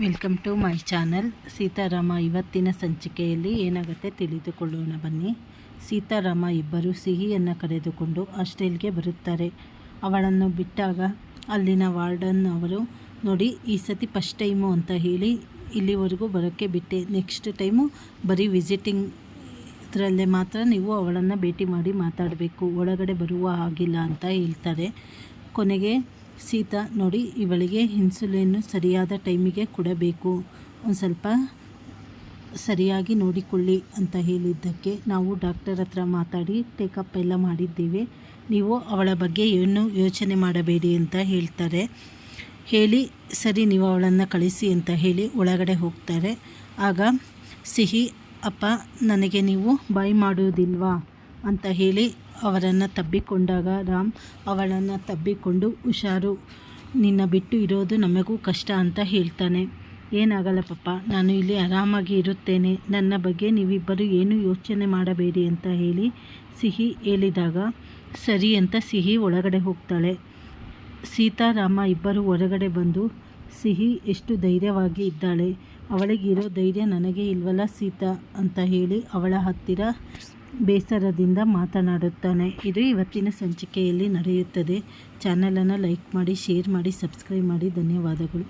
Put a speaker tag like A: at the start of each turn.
A: Welcome to my channel. Seetharama ಇವತ್ತಿನ ಸಂಚಿಕೆಯಲ್ಲಿ ಏನಾಗುತ್ತೆ ತಿಳಿದುಕೊಳ್ಳೋಣ ಬನ್ನಿ. ಸೀತಾರಾಮ ಇಬ್ಬರು ಸಿಹಿಯನ್ನು ಕರೆದುಕೊಂಡು ಹಾಸ್ಟೆಲ್ಗೆ ಬರುತ್ತಾರೆ. ಅವಳನ್ನು ಬಿಟ್ಟಾಗ ಅಲ್ಲಿನ ವಾರ್ಡನ್ ಅವರು, ನೋಡಿ ಈ ಸತಿ ಫಸ್ಟ್ ಟೈಮು ಅಂತ ಹೇಳಿ ಇಲ್ಲಿವರೆಗೂ ಬರೋಕ್ಕೆ ಬಿಟ್ಟೆ, ನೆಕ್ಸ್ಟ್ ಟೈಮು ಬರೀ ವಿಸಿಟಿಂಗ್ ಇದರಲ್ಲೇ ಮಾತ್ರ ನೀವು ಅವಳನ್ನು ಭೇಟಿ ಮಾಡಿ ಮಾತಾಡಬೇಕು, ಒಳಗಡೆ ಬರುವ ಹಾಗಿಲ್ಲ ಅಂತ ಹೇಳ್ತಾರೆ. ಕೊನೆಗೆ ಸೀತಾ, ನೋಡಿ ಇವಳಿಗೆ ಇನ್ಸುಲಿನ್ನು ಸರಿಯಾದ ಟೈಮಿಗೆ ಕೊಡಬೇಕು, ಒಂದು ಸ್ವಲ್ಪ ಸರಿಯಾಗಿ ನೋಡಿಕೊಳ್ಳಿ ಅಂತ ಹೇಳಿದ್ದಕ್ಕೆ ನಾವು ಡಾಕ್ಟರ್ ಹತ್ರ ಮಾತಾಡಿ ಟೇಕಪ್ ಎಲ್ಲ ಮಾಡಿದ್ದೀವಿ, ನೀವು ಅವಳ ಬಗ್ಗೆ ಏನು ಯೋಚನೆ ಮಾಡಬೇಡಿ ಅಂತ ಹೇಳ್ತಾರೆ. ಹೇಳಿ ಸರಿ ನೀವು ಅವಳನ್ನು ಕಳಿಸಿ ಅಂತ ಹೇಳಿ ಒಳಗಡೆ ಹೋಗ್ತಾರೆ. ಆಗ ಸಿಹಿ, ಅಪ್ಪ ನನಗೆ ನೀವು ಬಾಯ್ ಮಾಡುವುದಿಲ್ವಾ ಅಂತ ಹೇಳಿ ಅವರನ್ನು ತಬ್ಬಿಕೊಂಡಾಗ ರಾಮ್ ಅವಳನ್ನು ತಬ್ಬಿಕೊಂಡು, ಹುಷಾರು, ನಿನ್ನ ಬಿಟ್ಟು ಇರೋದು ನಮಗೂ ಕಷ್ಟ ಅಂತ ಹೇಳ್ತಾನೆ. ಏನಾಗಲ್ಲ ಪಪ್ಪ, ನಾನು ಇಲ್ಲಿ ಆರಾಮಾಗಿ ಇರುತ್ತೇನೆ, ನನ್ನ ಬಗ್ಗೆ ನೀವಿಬ್ಬರು ಏನು ಯೋಚನೆ ಮಾಡಬೇಡಿ ಅಂತ ಹೇಳಿ ಸಿಹಿ ಹೇಳಿದಾಗ ಸರಿ ಅಂತ ಸಿಹಿ ಒಳಗಡೆ ಹೋಗ್ತಾಳೆ. ಸೀತಾರಾಮ ಇಬ್ಬರು ಹೊರಗಡೆ ಬಂದು, ಸಿಹಿ ಎಷ್ಟು ಧೈರ್ಯವಾಗಿ ಇದ್ದಾಳೆ, ಅವಳಿಗಿರೋ ಧೈರ್ಯ ನನಗೆ ಇಲ್ವಲ್ಲ ಸೀತಾ ಅಂತ ಹೇಳಿ ಅವಳ ಹತ್ತಿರ ಬೇಸರದಿಂದ ಮಾತನಾಡುತ್ತಾನೆ. ಇದು ಇವತ್ತಿನ ಸಂಚಿಕೆಯಲ್ಲಿ ನಡೆಯುತ್ತದೆ. ಚಾನಲನ್ನು ಲೈಕ್ ಮಾಡಿ, ಶೇರ್ ಮಾಡಿ, ಸಬ್ಸ್ಕ್ರೈಬ್ ಮಾಡಿ. ಧನ್ಯವಾದಗಳು.